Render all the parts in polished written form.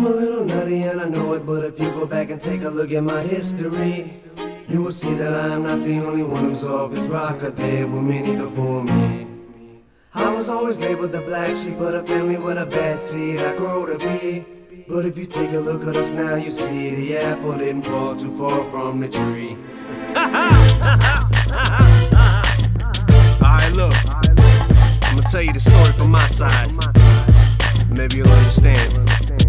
I'm a little nutty and I know it, but if you go back and take a look at my history, you will see that I am not the only one who's off his rocker. There were many before me. I was always labeled the black sheep of the family with a bad seed I grow to be. But if you take a look at us now, you see the apple didn't fall too far from the tree. Alright, look, I'm gonna tell you the story from my side. Maybe you'll understand.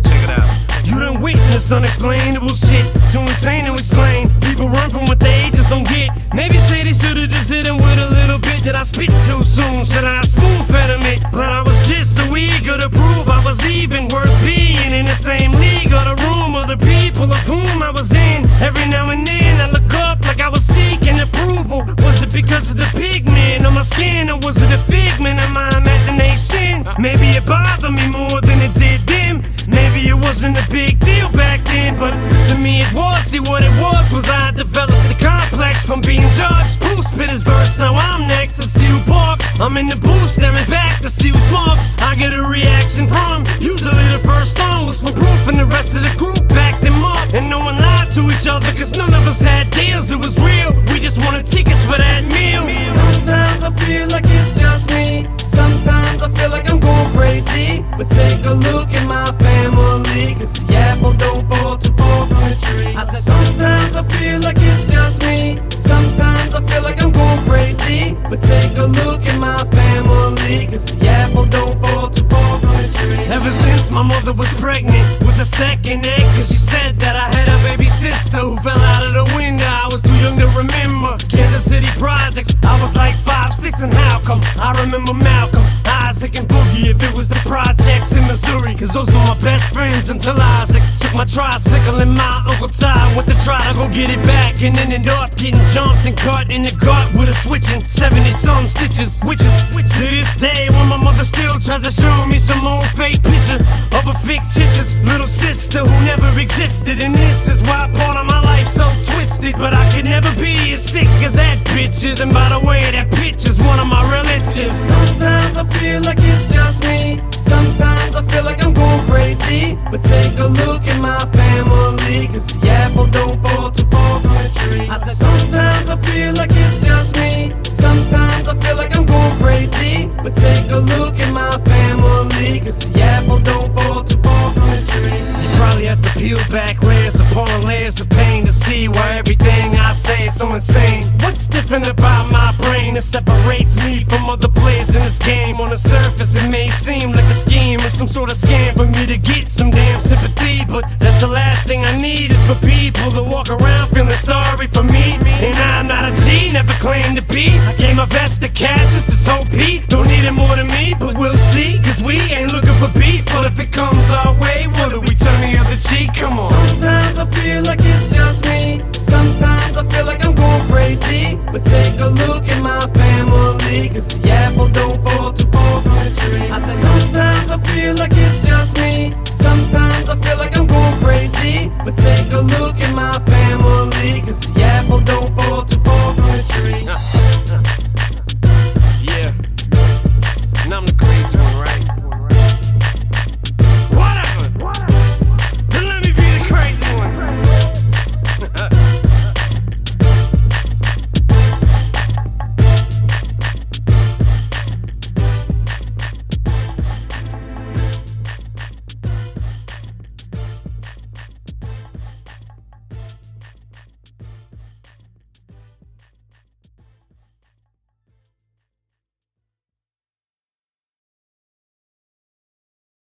Check it out. You done witnessed unexplainable shit, too insane to explain. People run from what they just don't get. Maybe say they should've just hit him with a little bit. Did I spit too soon? Should I spoon-fed him it? But I was just so eager to prove I was even worth being in the same league or the room of the people of whom I was in. Every now and then I look up like I was seeking approval. Was it because of the pigment on my skin, or was it a figment of my imagination? Maybe it bothered me more than it did them. Maybe it wasn't a big deal back then, but to me it was. See, what it was I developed the complex from being judged. Who spit his verse? Now I'm next to see who barks. I'm in the booth staring back to see who's marks I get a reaction from. Usually the first song was for proof and the rest of the group backed them up. And no one lied to each other cause none of us had deals. It was real, we just wanted tickets for that meal. Sometimes I feel like it's just me. Sometimes I feel like I'm going crazy. But take a look at my family, cause the apple don't fall too far from the tree. I said sometimes I feel like it's just me. Sometimes I feel like I'm going crazy. But take a look at my family, cause the apple don't fall too far from the tree. Ever since my mother was pregnant with a second egg, cause she said that I had a baby sister who fell out of the window. I was too young to remember Kansas City projects. I was like 5, 6, and how come? I remember Malcolm, Isaac, and Boogie. If it was the projects in Missouri, cause those were my best friends until Isaac took my tricycle and my Uncle Ty went to try to go get it back, and ended up getting jumped and cut in the gut with a switching 70-some stitches. Which is to this day when my mother still tries to show me some old fake picture of a fictitious little sister who never existed. And this is why part of my life's so twisted. But I could never be as sick as that bitch is. And by the way, that bitch is one of my relatives. Sometimes I feel like it's just me. Sometimes I feel like I'm going crazy. But take a look at my family, cause the apple don't fall too far from the tree. I said sometimes I feel like it's just me. Sometimes I feel like I'm going crazy. But take a look at my family, cause the apple don't fall too far from the tree. You probably have to peel back layers upon layers of pain to see why everything I say is so insane. What's different about my brain that separates me from other players in this game? On the surface it may seem like a scheme or some sort of scam for me to get some damn sympathy, but that's the last thing I need is for people to walk around feeling sorry for me. And I'm not a G, never claimed to be. I gave my best to cash just to hope he don't need it more than me, but we'll see, cause we ain't looking for beef. But if it comes our